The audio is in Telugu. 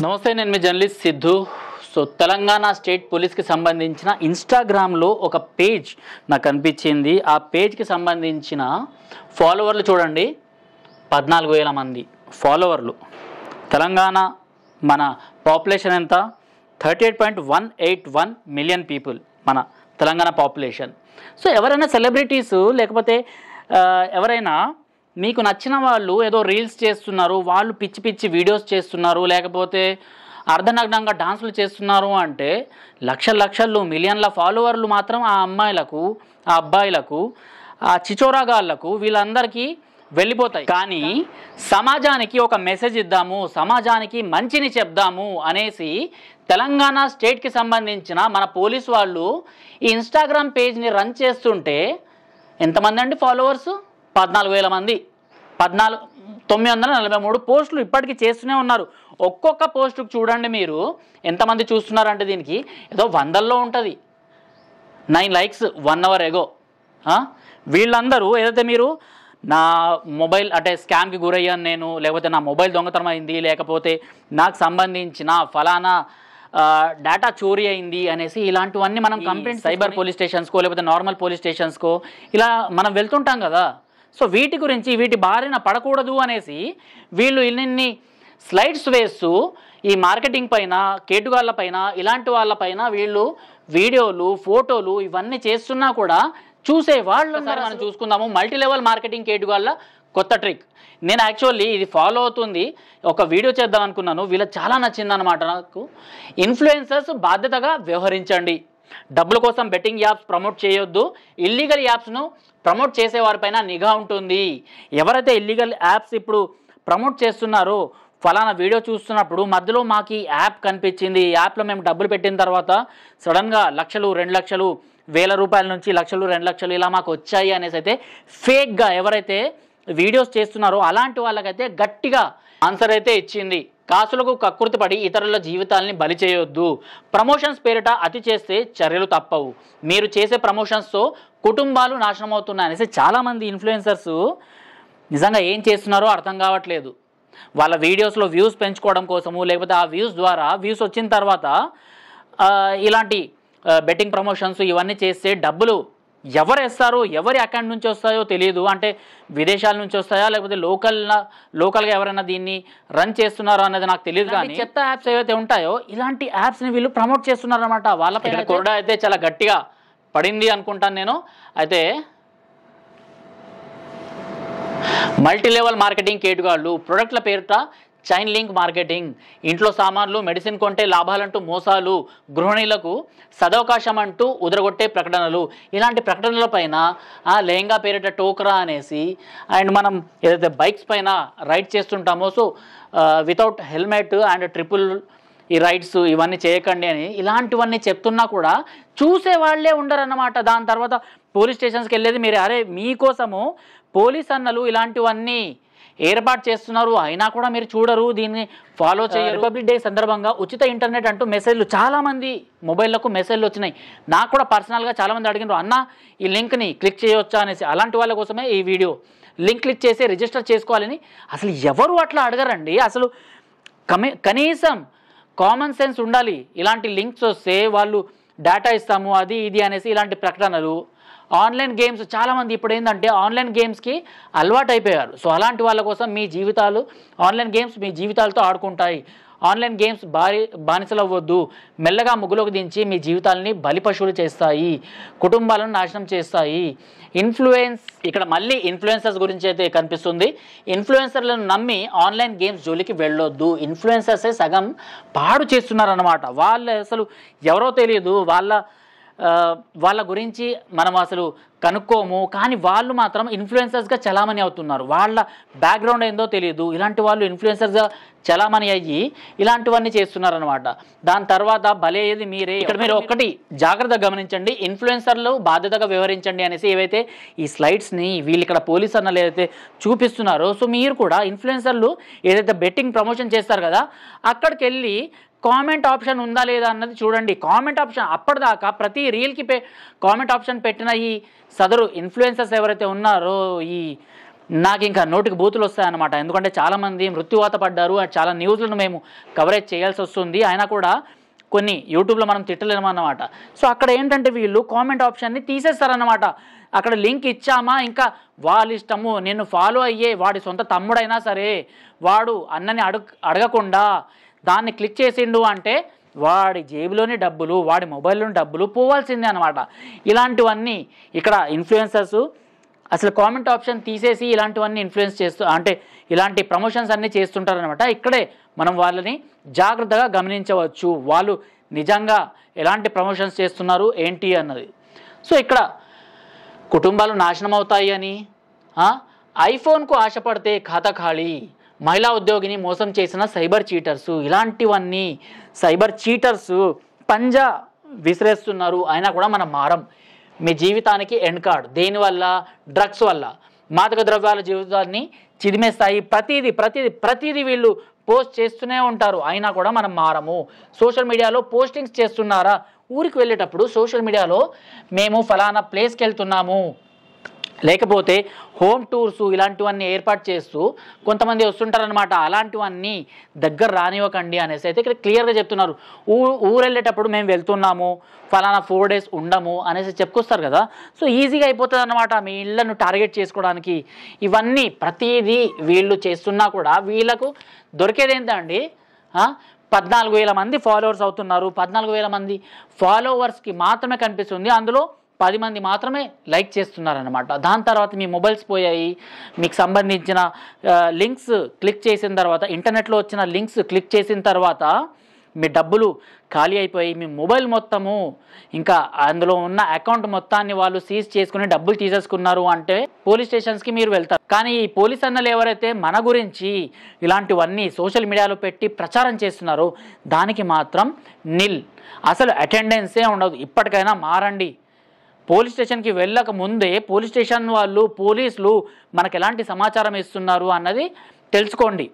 నమస్తే, నేను మీ journalist Siddhu. So Telangana state పోలీస్కి సంబంధించిన ఇన్స్టాగ్రామ్లో ఒక పేజ్ నాకు కనిపించింది. ఆ పేజ్కి సంబంధించిన ఫాలోవర్లు చూడండి, 14,000 మంది ఫాలోవర్లు. తెలంగాణ మన పాపులేషన్ ఎంత? 38.181 మిలియన్ పీపుల్ మన తెలంగాణ పాపులేషన్. సో ఎవరైనా సెలబ్రిటీస్ లేకపోతే ఎవరైనా మీకు నచ్చిన వాళ్ళు ఏదో రీల్స్ చేస్తున్నారు, వాళ్ళు పిచ్చి పిచ్చి వీడియోస్ చేస్తున్నారు, లేకపోతే అర్ధనగ్నంగా డాన్సులు చేస్తున్నారు అంటే లక్షలు మిలియన్ల ఫాలోవర్లు మాత్రం ఆ అమ్మాయిలకు, ఆ అబ్బాయిలకు, ఆ చిచోరాగాళ్లకు వీళ్ళందరికీ వెళ్ళిపోతాయి. కానీ సమాజానికి ఒక మెసేజ్ ఇద్దాము, సమాజానికి మంచిని చెప్దాము అనేసి తెలంగాణ స్టేట్కి సంబంధించిన మన పోలీసు వాళ్ళు ఈ ఇన్స్టాగ్రామ్ పేజ్ని రన్ చేస్తుంటే ఎంతమంది అండి ఫాలోవర్స్? 14,000 మంది. 943 పోస్టులు ఇప్పటికీ చేస్తూనే ఉన్నారు. ఒక్కొక్క పోస్టుకు చూడండి మీరు ఎంతమంది చూస్తున్నారంటే దీనికి ఏదో 100ల్లో ఉంటుంది. 9 likes 1 hour ఎగో. వీళ్ళందరూ ఏదైతే మీరు నా మొబైల్ అంటే స్కామ్కి గురయ్యాను నేను, లేకపోతే నా మొబైల్ దొంగతనం అయింది, లేకపోతే నాకు సంబంధించిన ఫలానా డేటా చోరీ అయింది అనేసి ఇలాంటివన్నీ మనం కంప్లైంట్ సైబర్ పోలీస్ స్టేషన్స్కో లేకపోతే నార్మల్ పోలీస్ స్టేషన్స్కో ఇలా మనం వెళ్తుంటాం కదా. సో వీటి గురించి, వీటి బారిన పడకూడదు అనేసి వీళ్ళు ఇన్ని స్లైడ్స్ వేస్తూ ఈ మార్కెటింగ్ పైన, కేటుగాళ్ళ పైన, ఇలాంటి వాళ్ళపైన వీళ్ళు వీడియోలు, ఫోటోలు ఇవన్నీ చేస్తున్నా కూడా చూసే వాళ్ళు మనం చూసుకుందాము. మల్టీ లెవెల్ మార్కెటింగ్ కేటుగాళ్ళ కొత్త ట్రిక్. నేను యాక్చువల్లీ ఇది ఫాలో అవుతుంది, ఒక వీడియో చేద్దాం అనుకున్నాను. వీళ్ళకి చాలా నచ్చిందనమాట నాకు. ఇన్ఫ్లుయెన్సర్స్ బాధ్యతగా వ్యవహరించండి, డబ్బుల కోసం బెట్టింగ్ యాప్స్ ప్రమోట్ చేయొద్దు, ఇల్లీగల్ యాప్స్ను ప్రమోట్ చేసే వారిపైన నిఘా ఉంటుంది. ఎవరైతే ఇల్లీగల్ యాప్స్ ఇప్పుడు ప్రమోట్ చేస్తున్నారో, ఫలానా వీడియో చూస్తున్నప్పుడు మధ్యలో మాకు ఈ యాప్ కనిపించింది, ఈ యాప్లో మేము డబ్బులు పెట్టిన తర్వాత సడన్గా లక్షలు, 2 లక్షలు, వేల రూపాయల నుంచి లక్షలు, 2 లక్షలు ఇలా మాకు వచ్చాయి అనేసి అయితే ఫేక్గా ఎవరైతే వీడియోస్ చేస్తున్నారో అలాంటి వాళ్ళకైతే గట్టిగా ఆన్సర్ అయితే ఇచ్చింది. కాసులకు కక్కుర్తిపడి ఇతరుల జీవితాలని బలి చేయొద్దు, ప్రమోషన్స్ పేరిట అతి చేస్తే చర్యలు తప్పవు, మీరు చేసే ప్రమోషన్స్తో కుటుంబాలు నాశనం అవుతున్నాయి అనేసి చాలామంది ఇన్ఫ్లుయెన్సర్స్ నిజంగా ఏం చేస్తున్నారో అర్థం కావట్లేదు. వాళ్ళ వీడియోస్లో వ్యూస్ పెంచుకోవడం కోసము, లేకపోతే ఆ వ్యూస్ ద్వారా వ్యూస్ వచ్చిన తర్వాత ఇలాంటి బెట్టింగ్ ప్రమోషన్స్ ఇవన్నీ చేస్తే డబ్బులు ఎవరు వేస్తారు, ఎవరి అకౌంట్ నుంచి వస్తాయో తెలియదు. అంటే విదేశాల నుంచి వస్తాయా లేకపోతే లోకల్గా ఎవరైనా దీన్ని రన్ చేస్తున్నారో అనేది నాకు తెలియదు. కానీ చెత్త యాప్స్ ఏవైతే ఉంటాయో ఇలాంటి యాప్స్ని వీళ్ళు ప్రమోట్ చేస్తున్నారు అనమాట. వాళ్ళపైన కొరడా అయితే చాలా గట్టిగా పడింది అనుకుంటాను నేను. అయితే మల్టీ లెవెల్ మార్కెటింగ్ కేటుగాళ్ళు ప్రొడక్ట్ల పేరిట చైన్ లింక్ మార్కెటింగ్, ఇంట్లో సామాన్లు, మెడిసిన్ కొంటే లాభాలంటూ మోసాలు, గృహిణీలకు సదవకాశం అంటూ ఉదరగొట్టే ప్రకటనలు, ఇలాంటి ప్రకటనల పైన లెహంగా పేరిట టోకరా అనేసి, అండ్ మనం ఏదైతే బైక్స్ పైన రైడ్ చేస్తుంటామో so without helmet and triple ఈ రైడ్స్ ఇవన్నీ చేయకండి అని ఇలాంటివన్నీ చెప్తున్నా కూడా చూసే వాళ్ళే ఉండరన్నమాట. దాని తర్వాత పోలీస్ స్టేషన్స్కి వెళ్ళేది మీరే. అరే మీకోసము పోలీస్ అన్నలు ఇలాంటివన్నీ ఏర్పాటు చేస్తున్నారు, అయినా కూడా మీరు చూడరు, దీన్ని ఫాలో చేయరు. రిపబ్లిక్ డే సందర్భంగా ఉచిత ఇంటర్నెట్ అంటూ మెసేజ్లు చాలామంది మొబైల్లకు మెసేజ్లు వచ్చినాయి. నాకు కూడా పర్సనల్గా చాలామంది అడిగినారు, అన్న ఈ లింక్ని క్లిక్ చేయవచ్చా అనేసి. అలాంటి వాళ్ళ కోసమే ఈ వీడియో. లింక్ క్లిక్ చేసి రిజిస్టర్ చేసుకోవాలని అసలు ఎవరు అట్లా అడగరండి. అసలు కనీసం కామన్ సెన్స్ ఉండాలి. ఇలాంటి లింక్స్ వస్తే వాళ్ళు డేటా ఇస్తాము అది ఇది అనేసి ఇలాంటి ప్రకటనలు. ఆన్లైన్ గేమ్స్ చాలామంది ఇప్పుడు ఏంటంటే ఆన్లైన్ గేమ్స్కి అలవాటు అయిపోయారు. సో అలాంటి వాళ్ళ కోసం మీ జీవితాలు, ఆన్లైన్ గేమ్స్ మీ జీవితాలతో ఆడుకుంటాయి. ఆన్లైన్ గేమ్స్ బానిసలు అవ్వద్దు, మెల్లగా ముగ్గులోకి దించి మీ జీవితాలని బలిపశువులు చేస్తాయి, కుటుంబాలను నాశనం చేస్తాయి. ఇక్కడ మళ్ళీ ఇన్ఫ్లుయెన్సర్స్ గురించి అయితే కనిపిస్తుంది. ఇన్ఫ్లుయెన్సర్లను నమ్మి ఆన్లైన్ గేమ్స్ జోలికి వెళ్ళొద్దు. ఇన్ఫ్లుయెన్సర్సే సగం పాడు చేస్తున్నారన్నమాట. వాళ్ళు అసలు ఎవరో తెలియదు, వాళ్ళ గురించి మనం అసలు కనుక్కోము, కానీ వాళ్ళు మాత్రం ఇన్ఫ్లుయెన్సర్స్గా చలామణి అవుతున్నారు. వాళ్ళ బ్యాక్గ్రౌండ్ ఏందో తెలియదు. ఇలాంటి వాళ్ళు ఇన్ఫ్లుయెన్సర్స్గా చలామణి అయ్యి ఇలాంటివన్నీ చేస్తున్నారనమాట. దాని తర్వాత బలి అయ్యేది మీరే. ఇక్కడ మీరు ఒక్కటి జాగ్రత్తగా గమనించండి, ఇన్ఫ్లుయెన్సర్లు బాధ్యతగా వ్యవహరించండి అనేసి ఏవైతే ఈ స్లైడ్స్ని వీళ్ళు ఇక్కడ పోలీస్ అన్నలు ఏదైతే చూపిస్తున్నారో, సో మీరు కూడా ఇన్ఫ్లుయెన్సర్లు ఏదైతే బెట్టింగ్ ప్రమోషన్ చేస్తారు కదా, అక్కడికి వెళ్ళి కామెంట్ ఆప్షన్ ఉందా లేదా అన్నది చూడండి. కామెంట్ ఆప్షన్ అప్పటిదాకా ప్రతి రీల్కి కామెంట్ ఆప్షన్ పెట్టిన ఈ సదరు ఇన్ఫ్లుయెన్సర్స్ ఎవరైతే ఉన్నారో, ఈ నాకు ఇంకా నోటికి బూతులు వస్తాయన్నమాట. ఎందుకంటే చాలామంది మృత్యువాత పడ్డారు, చాలా న్యూస్లను మేము కవరేజ్ చేయాల్సి వస్తుంది. అయినా కూడా కొన్ని యూట్యూబ్లో మనం తిట్టలేమన్నమాట. సో అక్కడ ఏంటంటే వీళ్ళు కామెంట్ ఆప్షన్ని తీసేస్తారన్నమాట. అక్కడ లింక్ ఇచ్చామా ఇంకా వాళ్ళ ఇష్టము, నిన్ను ఫాలో అయ్యే వాడి సొంత తమ్ముడైనా సరే వాడు అన్నని అడగకుండా దాన్ని క్లిక్ చేసిండు అంటే వాడి జేబులోని డబ్బులు, వాడి మొబైల్లోని డబ్బులు పోవాల్సిందే అనమాట. ఇలాంటివన్నీ ఇక్కడ ఇన్ఫ్లుయెన్సర్స్ అసలు కామెంట్ ఆప్షన్ తీసేసి ఇలాంటివన్నీ ఇన్ఫ్లుయెన్స్ చేస్తూ అంటే ఇలాంటి ప్రమోషన్స్ అన్నీ చేస్తుంటారనమాట. ఇక్కడే మనం వాళ్ళని జాగ్రత్తగా గమనించవచ్చు, వాళ్ళు నిజంగా ఎలాంటి ప్రమోషన్స్ చేస్తున్నారు ఏంటి అన్నది. సో ఇక్కడ కుటుంబాలు నాశనం అవుతాయి అని, ఐఫోన్కు ఆశపడితే ఖాతా ఖాళీ, మహిళా ఉద్యోగిని మోసం చేసిన సైబర్ చీటర్సు, ఇలాంటివన్నీ సైబర్ చీటర్సు పంజా విసిరేస్తున్నారు. అయినా కూడా మనం మారం. మీ జీవితానికి ఎండ్ కార్డ్ దేనివల్ల? డ్రగ్స్ వల్ల. మాదక ద్రవ్యాల జీవితాన్ని చిదిమేస్తాయి. ప్రతిదీ వీళ్ళు పోస్ట్ చేస్తూనే ఉంటారు. అయినా కూడా మనం మారము. సోషల్ మీడియాలో పోస్టింగ్స్ చేస్తున్నారా? ఊరికి వెళ్ళేటప్పుడు సోషల్ మీడియాలో మేము ఫలానా ప్లేస్కి వెళ్తున్నాము, లేకపోతే హోమ్ టూర్సు ఇలాంటివన్నీ ఏర్పాటు చేస్తూ కొంతమంది వస్తుంటారనమాట. అలాంటివన్నీ దగ్గర రానివ్వకండి అనేసి అయితే ఇక్కడ క్లియర్గా చెప్తున్నారు. ఊరు వెళ్ళేటప్పుడు మేము వెళ్తున్నాము, ఫలానా 4 days ఉండము అనేసి చెప్పుకొస్తారు కదా. సో ఈజీగా అయిపోతుంది అన్నమాట మీ ఇళ్లను టార్గెట్ చేసుకోవడానికి. ఇవన్నీ ప్రతిదీ వీళ్ళు చేస్తున్నా కూడా వీళ్ళకు దొరికేది ఏంటండి? 14,000 మంది ఫాలోవర్స్ అవుతున్నారు. 14,000 మంది ఫాలోవర్స్కి మాత్రమే కనిపిస్తుంది, అందులో 10 మంది మాత్రమే లైక్ చేస్తున్నారనమాట. దాని తర్వాత మీ మొబైల్స్ పోయాయి. మీకు సంబంధించిన లింక్స్ క్లిక్ చేసిన తర్వాత, ఇంటర్నెట్లో వచ్చిన లింక్స్ క్లిక్ చేసిన తర్వాత మీ డబ్బులు ఖాళీ అయిపోయి మీ మొబైల్ మొత్తము ఇంకా అందులో ఉన్న అకౌంట్ మొత్తాన్ని వాళ్ళు సీజ్ చేసుకుని డబ్బులు తీసేసుకున్నారు అంటే పోలీస్ స్టేషన్స్కి మీరు వెళ్తారు. కానీ ఈ పోలీస్ అన్నలు ఎవరైతే మన గురించి ఇలాంటివన్నీ సోషల్ మీడియాలో పెట్టి ప్రచారం చేస్తున్నారో దానికి మాత్రం నిల్, అసలు అటెండెన్సే ఉండదు. ఇప్పటికైనా మారండి. పోలీస్ స్టేషన్కి వెళ్ళక ముందే పోలీస్ స్టేషన్ వాళ్ళు, పోలీసులు మనకు ఎలాంటి సమాచారం ఇస్తున్నారు అన్నది తెలుసుకోండి.